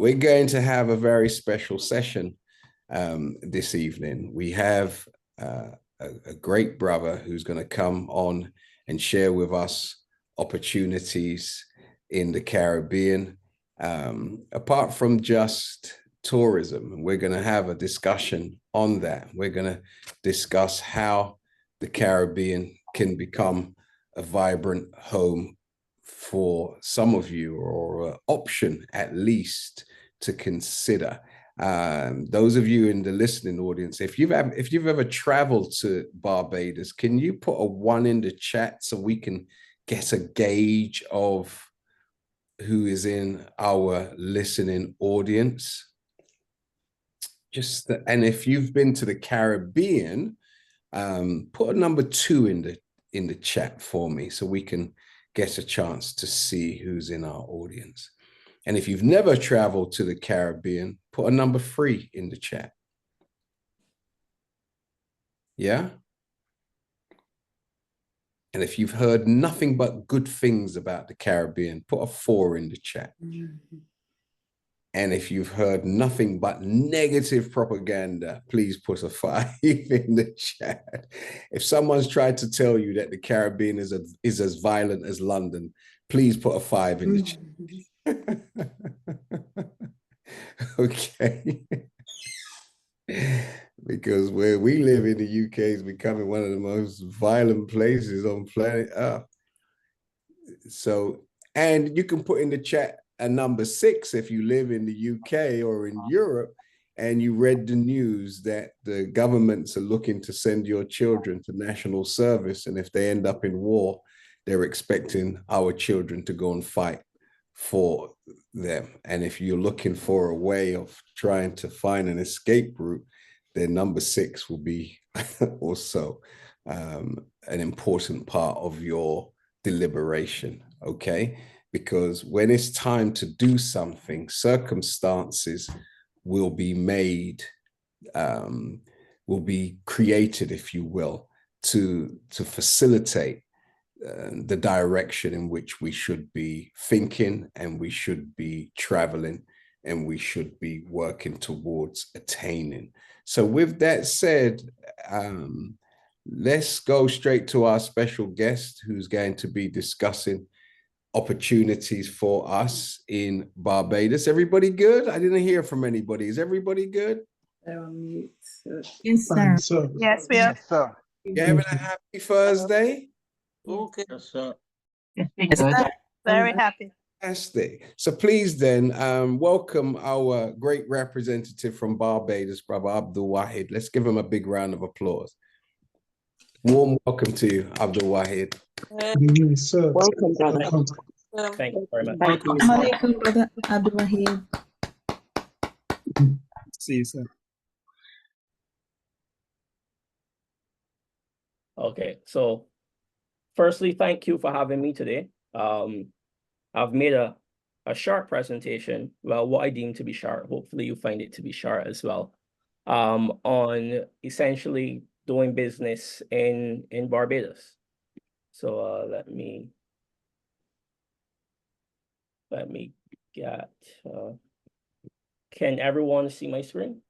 we're going to have a very special session this evening. We have a great brother who's going to come on and share with us opportunities in the Caribbean, apart from just tourism. We're going to have a discussion on that. We're going to discuss how the Caribbean can become a vibrant home for some of you, or an option at least to consider. Those of you in the listening audience, if you've ever traveled to Barbados, can you put a 1 in the chat so we can get a gauge of who is in our listening audience? And if you've been to the Caribbean, put a number 2 in the chat for me so we can get a chance to see who's in our audience. And if you've never traveled to the Caribbean, put a number 3 in the chat. Yeah? And if you've heard nothing but good things about the Caribbean, put a 4 in the chat. And if you've heard nothing but negative propaganda, please put a 5 in the chat. If someone's tried to tell you that the Caribbean is as violent as London, please put a 5 in the chat. Okay. Because where we live in the UK is becoming one of the most violent places on planet Earth. So, and you can put in the chat a number 6 if you live in the UK or in Europe and you read the news that the governments are looking to send your children to national service, and if they end up in war, they're expecting our children to go and fight for them. And if you're looking for a way of trying to find an escape route, then number 6 will be also an important part of your deliberation, okay? Because when it's time to do something, circumstances will be made, will be created, if you will, to facilitate the direction in which we should be thinking, and we should be traveling, and we should be working towards attaining. So with that said, let's go straight to our special guest who's going to be discussing opportunities for us in Barbados. Everybody good? I didn't hear from anybody. Is everybody good? Yes, sir. Yes, we are. Yes, sir. You having a happy Thursday? Okay. Yes, sir. Yes, sir. Very happy. Fantastic. So please then welcome our great representative from Barbados, Brother Abdul Wahid. Let's give him a big round of applause. Warm welcome to you, Abdul Wahid. Yes, sir. Welcome, brother. Thank you very much. Thank you. Assalamualaikum, Brother Abdul Wahid. See you, sir. Okay, so firstly, thank you for having me today. I've made a short presentation, well, what I deem to be short. Hopefully you find it to be short as well, on essentially doing business in Barbados. So let me get, can everyone see my screen?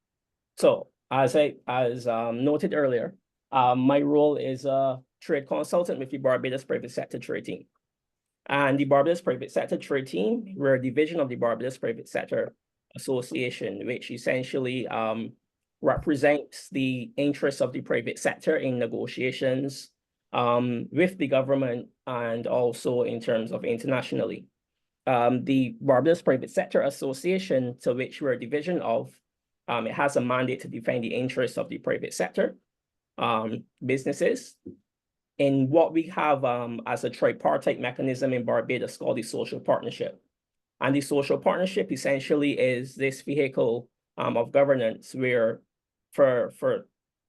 So as noted earlier, my role is a trade consultant with the Barbados Private Sector Trade Team. And the Barbados Private Sector Trade Team, we're a division of the Barbados Private Sector Association, which essentially represents the interests of the private sector in negotiations with the government, and also in terms of internationally. The Barbados Private Sector Association, to which we're a division of, it has a mandate to defend the interests of the private sector businesses in what we have as a tripartite mechanism in Barbados called the social partnership. And the social partnership essentially is this vehicle of governance where for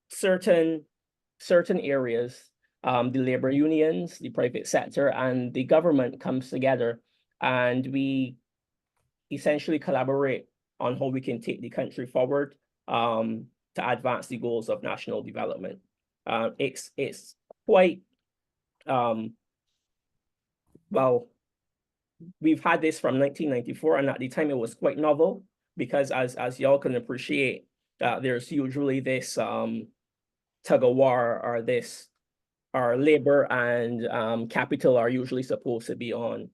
certain areas, the labor unions, the private sector, and the government comes together, and we essentially collaborate on how we can take the country forward to advance the goals of national development. It's quite, well, we've had this from 1994, and at the time it was quite novel. because as y'all can appreciate, there's usually this tug of war, or this, our labor and capital are usually supposed to be on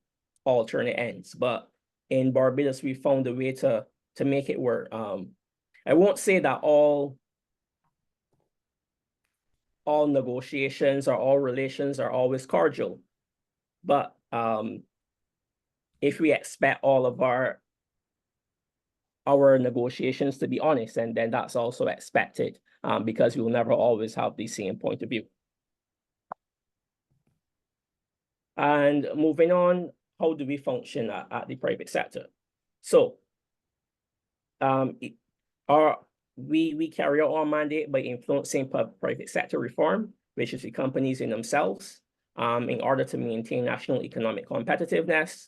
alternate ends. But in Barbados, we found a way to make it work. I won't say that all negotiations or all relations are always cordial, but if we expect all of our negotiations to be honest, and then that's also expected, because we will never always have the same point of view. And moving on, how do we function at the private sector? So we carry out our mandate by influencing private sector reform, which is the companies in themselves, in order to maintain national economic competitiveness.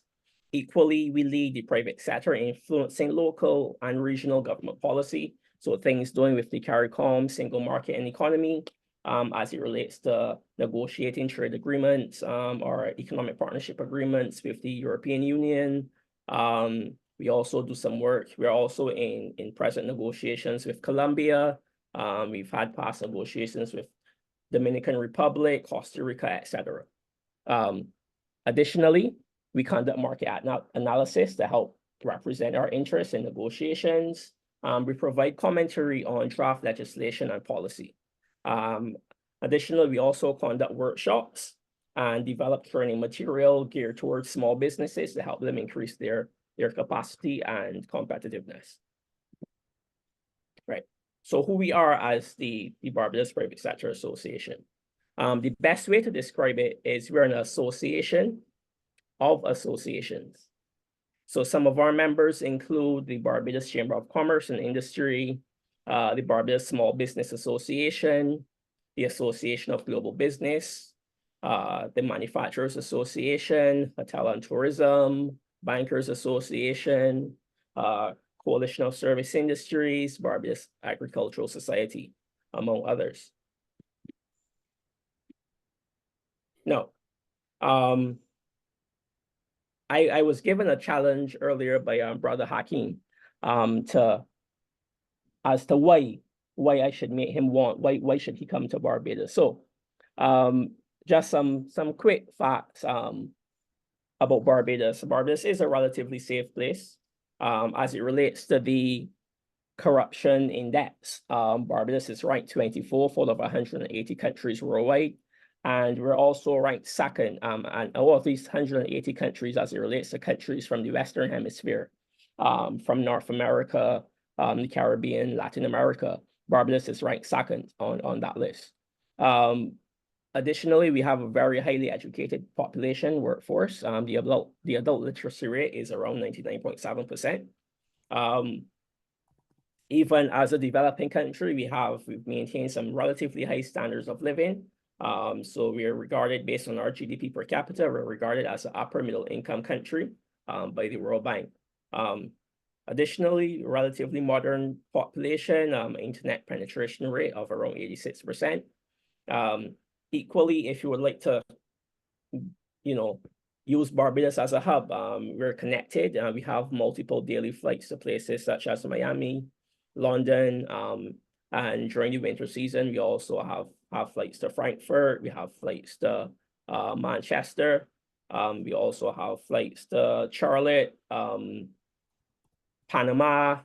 Equally, we lead the private sector in influencing local and regional government policy. So things doing with the CARICOM, single market and economy, as it relates to negotiating trade agreements or economic partnership agreements with the European Union. We also do some work. We're also in present negotiations with Colombia. We've had past negotiations with Dominican Republic, Costa Rica, etc. Additionally, we conduct market analysis to help represent our interests in negotiations. We provide commentary on draft legislation and policy. Additionally, we also conduct workshops and develop training material geared towards small businesses to help them increase their capacity and competitiveness. Right. So who we are as the Barbados Private Sector Association. The best way to describe it is we're an association of associations. So some of our members include the Barbados Chamber of Commerce and Industry, the Barbados Small Business Association, the Association of Global Business, the Manufacturers Association, Hotel and Tourism, Bankers Association, Coalition of Service Industries, Barbados Agricultural Society, among others. No. I was given a challenge earlier by Brother Hakeem as to why I should make him why should he come to Barbados. So just some quick facts about Barbados. Barbados is a relatively safe place as it relates to the corruption index. Barbados is ranked 24th out of 180 countries worldwide. And we're also ranked second, and all of these 180 countries as it relates to countries from the Western Hemisphere, from North America, the Caribbean, Latin America. Barbados is ranked second on that list. Additionally, we have a very highly educated population workforce. The adult literacy rate is around 99.7%. Even as a developing country, we've maintained some relatively high standards of living. So we are regarded, based on our GDP per capita, we're regarded as an upper middle income country by the World Bank. Additionally, relatively modern population, internet penetration rate of around 86%. Equally, if you would like to, use Barbados as a hub, we're connected. We have multiple daily flights to places such as Miami, London, and during the winter season, we also have flights to Frankfurt. We have flights to Manchester. We also have flights to Charlotte, Panama,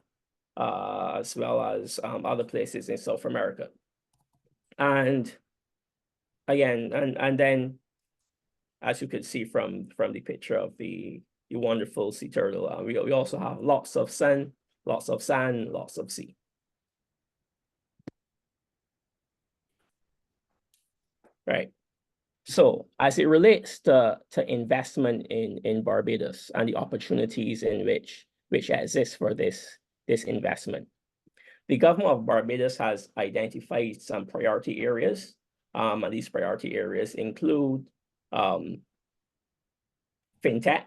as well as other places in South America. And again, and then, as you could see from the picture of the wonderful sea turtle, we also have lots of sun, lots of sand, lots of sea. Right. So as it relates to investment in Barbados and the opportunities in which exist for this investment, the government of Barbados has identified some priority areas, and these priority areas include fintech,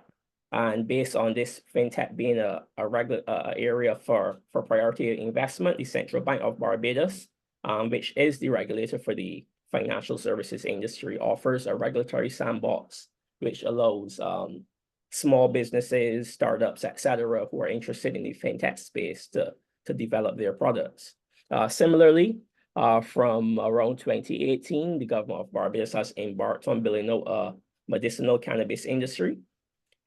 and based on this fintech being a regular area for priority investment, the Central Bank of Barbados, which is the regulator for the financial services industry, offers a regulatory sandbox which allows small businesses, startups, etc., who are interested in the fintech space to develop their products. Similarly, from around 2018, the government of Barbados has embarked on building out a medicinal cannabis industry,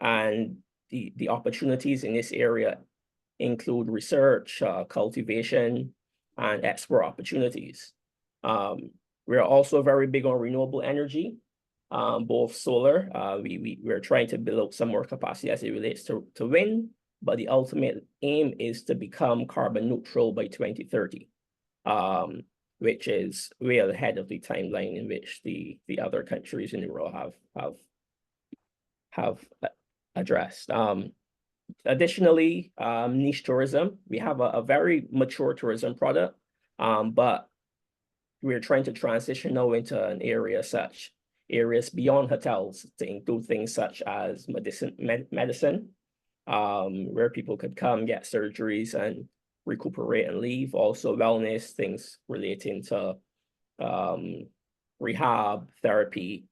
and the opportunities in this area include research, cultivation, and export opportunities. We're also very big on renewable energy, both solar. We're trying to build up some more capacity as it relates to wind, but the ultimate aim is to become carbon neutral by 2030, which is way ahead of the timeline in which the other countries in the world have addressed. Additionally, niche tourism. We have a very mature tourism product, but we're trying to transition now into an area areas beyond hotels to include things such as medicine, where people could come get surgeries and recuperate and leave. Also wellness, things relating to rehab, therapy,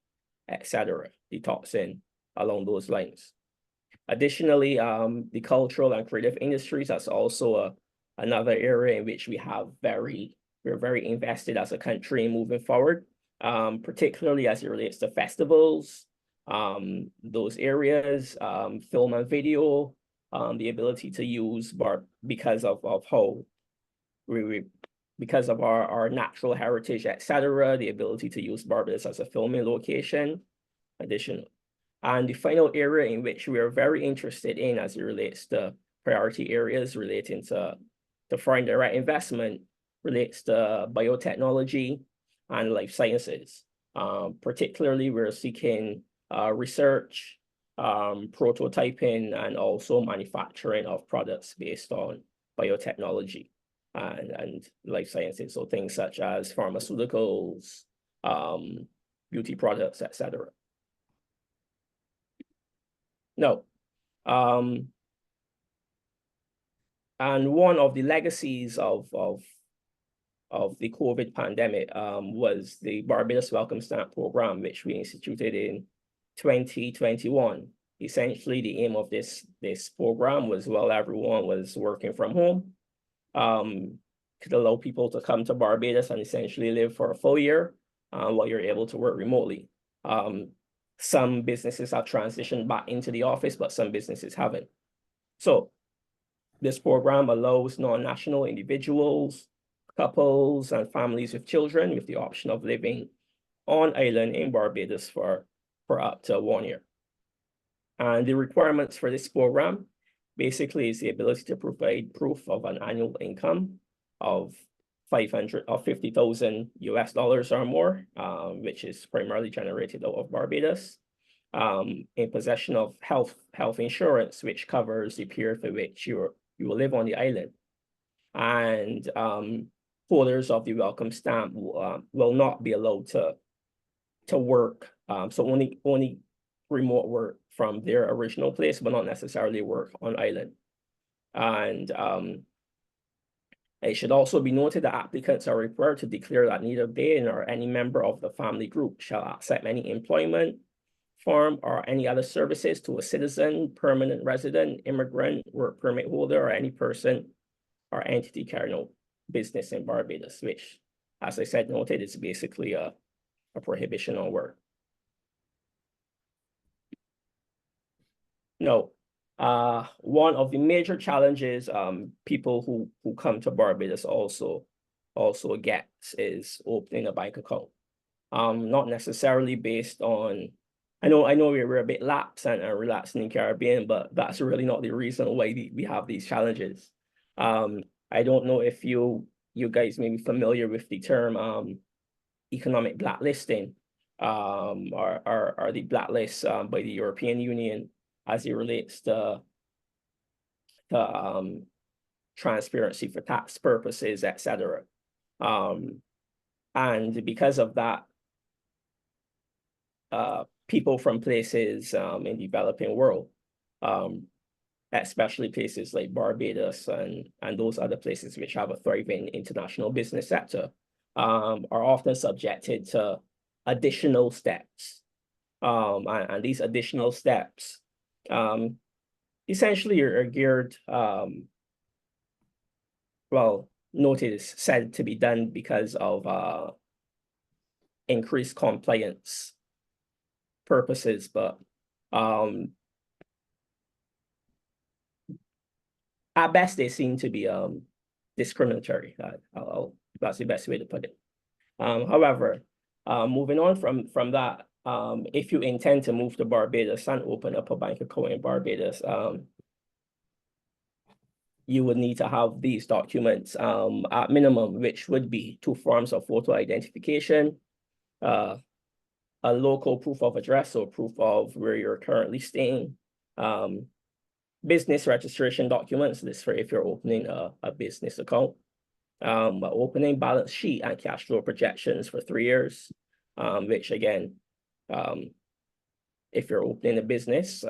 etc., detoxing along those lines. Additionally, the cultural and creative industries, that's also another area in which we're very invested as a country in moving forward, particularly as it relates to festivals, those areas, film and video, the ability to use because of how because of our natural heritage, etc., the ability to use Barbados as a filming location, additional. And the final area in which we are very interested in as it relates to priority areas relating to foreign direct investment relates to biotechnology and life sciences. Particularly, we're seeking research, prototyping, and also manufacturing of products based on biotechnology and life sciences. So things such as pharmaceuticals, beauty products, etc. No. And one of the legacies of the COVID pandemic was the Barbados Welcome Stamp Program, which we instituted in 2021. Essentially, the aim of this program was, while everyone was working from home, could allow people to come to Barbados and essentially live for a full year while you're able to work remotely. Some businesses have transitioned back into the office, but some businesses haven't. So this program allows non-national individuals, couples, and families with children with the option of living on island in Barbados for up to 1 year. And the requirements for this program basically is the ability to provide proof of an annual income of $50,000 US or more, which is primarily generated out of Barbados, in possession of health insurance, which covers the period for which you will live on the island, and holders of the welcome stamp will not be allowed to work. So only remote work from their original place, but not necessarily work on island. And it should also be noted that applicants are required to declare that neither they nor any member of the family group shall accept any employment, farm, or any other services to a citizen, permanent resident, immigrant, work permit holder, or any person or entity carrying out business in Barbados, which, as I said, noted, is basically a prohibition on work. No. One of the major challenges people who come to Barbados also gets is opening a bank account. Not necessarily based on, I know we're a bit lax and relaxed in the Caribbean, but that's really not the reason why we have these challenges. I don't know if you guys may be familiar with the term economic blacklisting, or the blacklist by the European Union as it relates to transparency for tax purposes, etc. And because of that, people from places in the developing world, especially places like Barbados and those other places which have a thriving international business sector, are often subjected to additional steps. And these additional steps Essentially are geared, well, notice said to be done because of increased compliance purposes, but at best they seem to be discriminatory. That's the best way to put it. However, moving on from that, if you intend to move to Barbados and open up a bank account in Barbados, you would need to have these documents at minimum, which would be 2 forms of photo identification, a local proof of address or proof of where you're currently staying, business registration documents, this for if you're opening a business account, opening balance sheet and cash flow projections for 3 years, which again, if you're opening a business,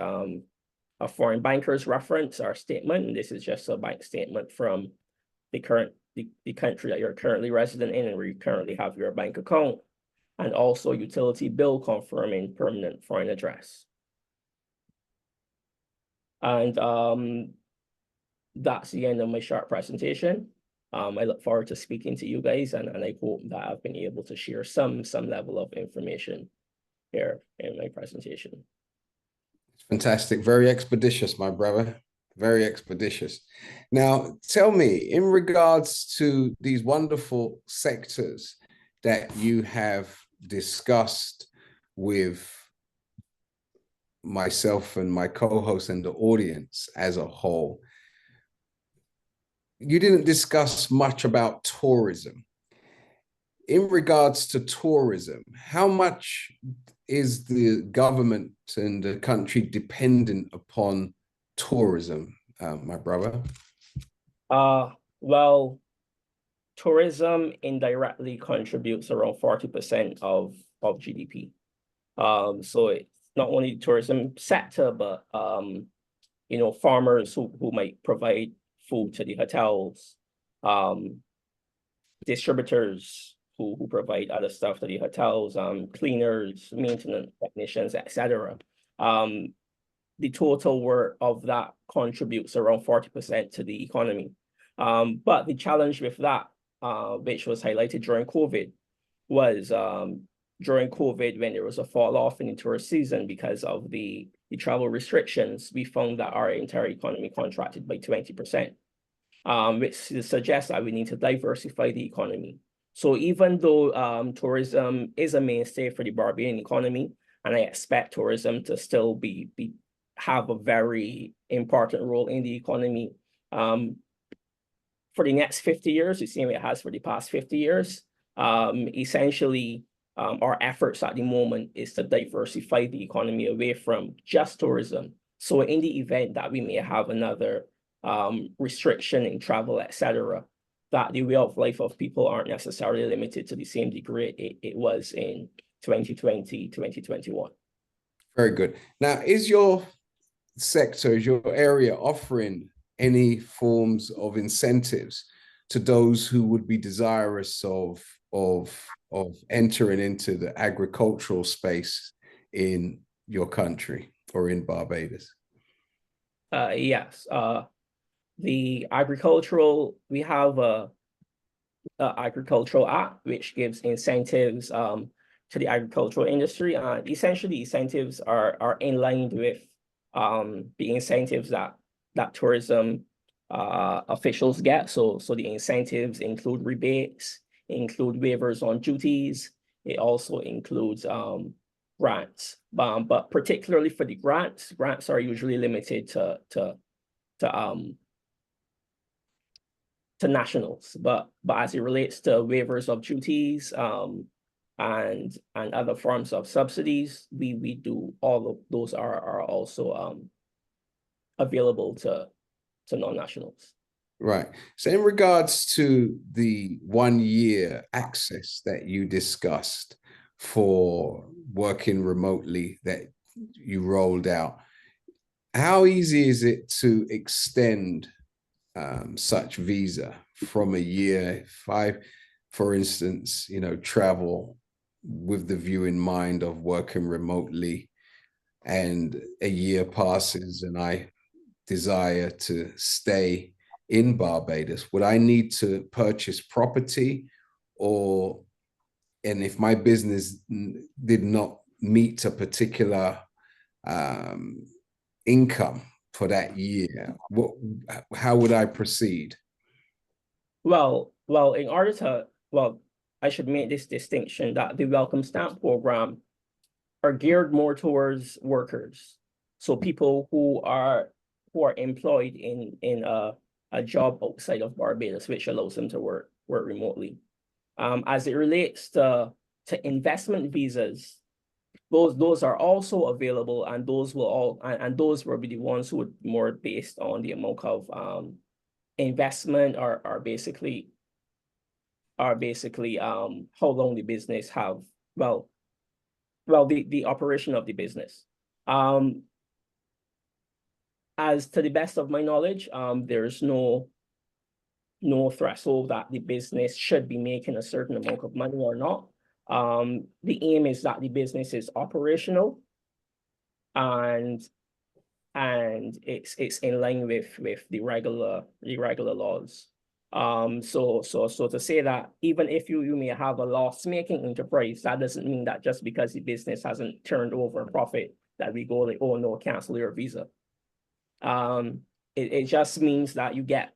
a foreign banker's reference or statement, and this is just a bank statement from the country that you're currently resident in and where you currently have your bank account, and also utility bill confirming permanent foreign address. And that's the end of my short presentation. I look forward to speaking to you guys, and I hope that I've been able to share some level of information here in my presentation. Fantastic. Very expeditious, my brother. Very expeditious. Now, tell me, in regards to these wonderful sectors that you have discussed with myself and my co-host and the audience as a whole, you didn't discuss much about tourism. In regards to tourism, how much is the government and the country dependent upon tourism, my brother? Well, tourism indirectly contributes around 40% of GDP. So it's not only the tourism sector, but you know, farmers who might provide food to the hotels, distributors who provide other stuff to the hotels, cleaners, maintenance technicians, etc. The total worth of that contributes around 40% to the economy. But the challenge with that, which was highlighted during COVID, was during COVID, when there was a fall off in the tourist season because of the travel restrictions, we found that our entire economy contracted by 20%, which suggests that we need to diversify the economy. So even though tourism is a mainstay for the Barbadian economy, and I expect tourism to still have a very important role in the economy for the next 50 years, the same way it has for the past 50 years, essentially, our efforts at the moment is to diversify the economy away from just tourism. So in the event that we may have another restriction in travel, etc., that the way of life of people aren't necessarily limited to the same degree it was in 2020, 2021. Very good. Now, is your sector, is your area offering any forms of incentives to those who would be desirous of entering into the agricultural space in your country or in Barbados? Yes. The agricultural, we have a agricultural act which gives incentives to the agricultural industry, and essentially incentives are in line with the incentives that tourism officials get. So the incentives include rebates, include waivers on duties. It also includes grants, but particularly for the grants are usually limited to nationals, but as it relates to waivers of duties and other forms of subsidies, we do all of those are also available to non-nationals. Right. So in regards to the 1 year access that you discussed for working remotely that you rolled out, how easy is it to extend such visa from a year? If I, for instance, travel with the view in mind of working remotely and a year passes and I desire to stay in Barbados, would I need to purchase property, or, and if my business did not meet a particular income for that year, how would I proceed? Well, in order to, I should make this distinction that the Welcome Stamp program are geared more towards workers. So people who are employed in a job outside of Barbados, which allows them to work remotely. As it relates to investment visas, those are also available, and those will those will be the ones who would more based on the amount of investment are basically how long the business have, the operation of the business. As to the best of my knowledge, there's no threshold that the business should be making a certain amount of money or not. The aim is that the business is operational and it's in line with the regular laws. So to say that even if you may have a loss-making enterprise, that doesn't mean that just because the business hasn't turned over a profit that we go like, oh no, cancel your visa. It just means that you get,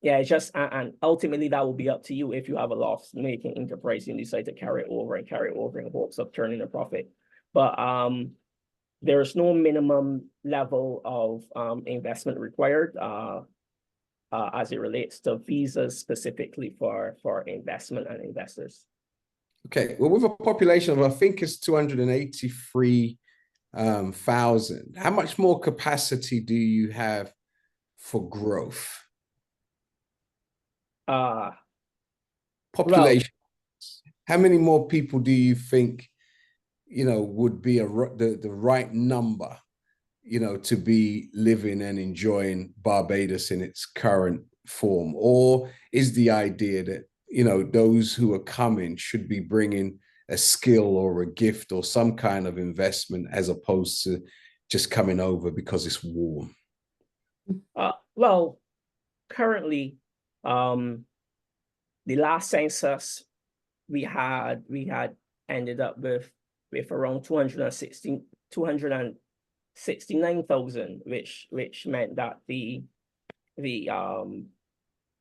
it's just, and ultimately that will be up to you. If you have a loss-making enterprise, you decide to carry it over in hopes of turning a profit. But there's no minimum level of investment required as it relates to visas specifically for investment and investors. Okay, well, with a population of, I think it's 283,000, how much more capacity do you have for growth? Population. How many more people do you think, would be the right number, to be living and enjoying Barbados in its current form? Or is the idea that, those who are coming should be bringing a skill or a gift or some kind of investment, as opposed to just coming over because it's warm? Well, currently, the last census we had ended up with around 269,000, which meant that the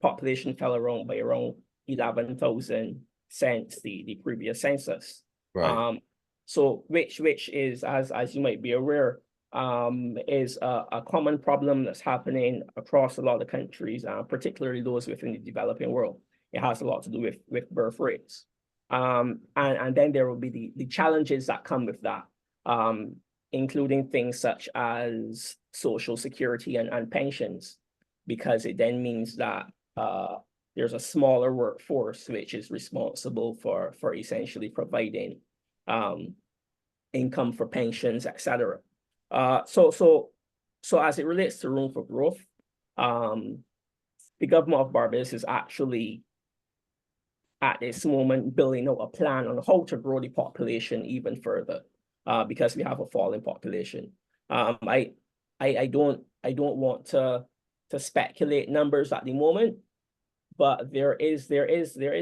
population fell around by around 11,000 since the previous census. Right. So which is, as you might be aware, is a common problem that's happening across a lot of countries, particularly those within the developing world. It has a lot to do with birth rates. And then there will be the challenges that come with that, including things such as social security and pensions, because it then means that there's a smaller workforce which is responsible for essentially providing income for pensions, etc. So as it relates to room for growth, the government of Barbados is actually at this moment building out a plan on how to grow the population even further, because we have a falling population. I don't want to speculate numbers at the moment, but there is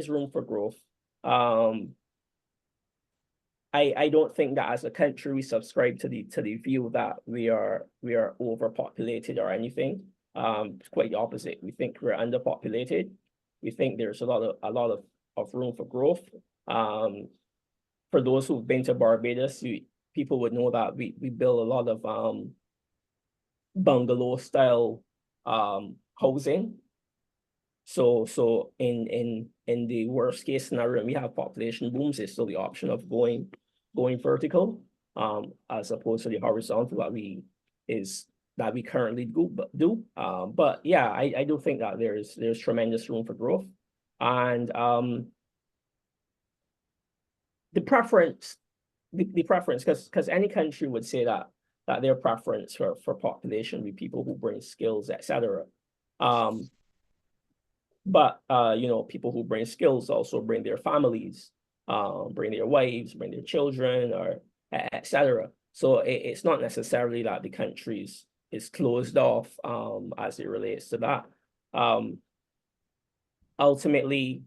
room for growth. I don't think that as a country we subscribe to the view that we are overpopulated or anything. It's quite the opposite. We think we're underpopulated. We think there's a lot of room for growth. For those who've been to Barbados, people would know that we build a lot of bungalow style housing. So in the worst case scenario, we have population booms, it's still the option of going vertical, as opposed to the horizontal that we currently do. But yeah, I do think that there's tremendous room for growth. And the preference, because any country would say that their preference for population with people who bring skills, etc. But people who bring skills also bring their families, bring their wives, bring their children, or etc. So it's not necessarily that the country is closed off as it relates to that. Ultimately,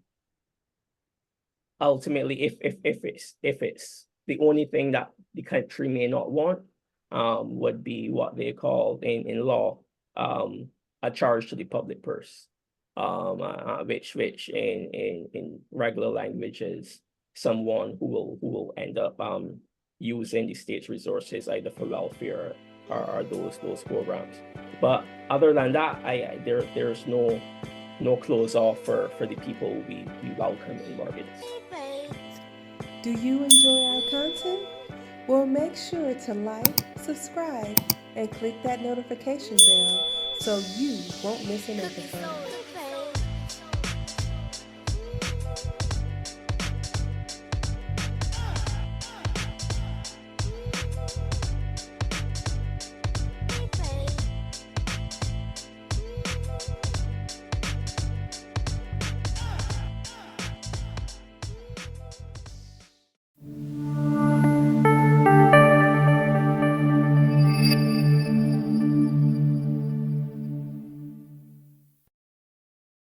if it's the only thing that the country may not want, would be what they call in law a charge to the public purse, which in regular language is someone who will end up using the state's resources either for welfare or those programs. But other than that, there's no close off for the people we welcome in Barbados. Do you enjoy our content? Well, make sure to like, subscribe, and click that notification bell so you won't miss an episode.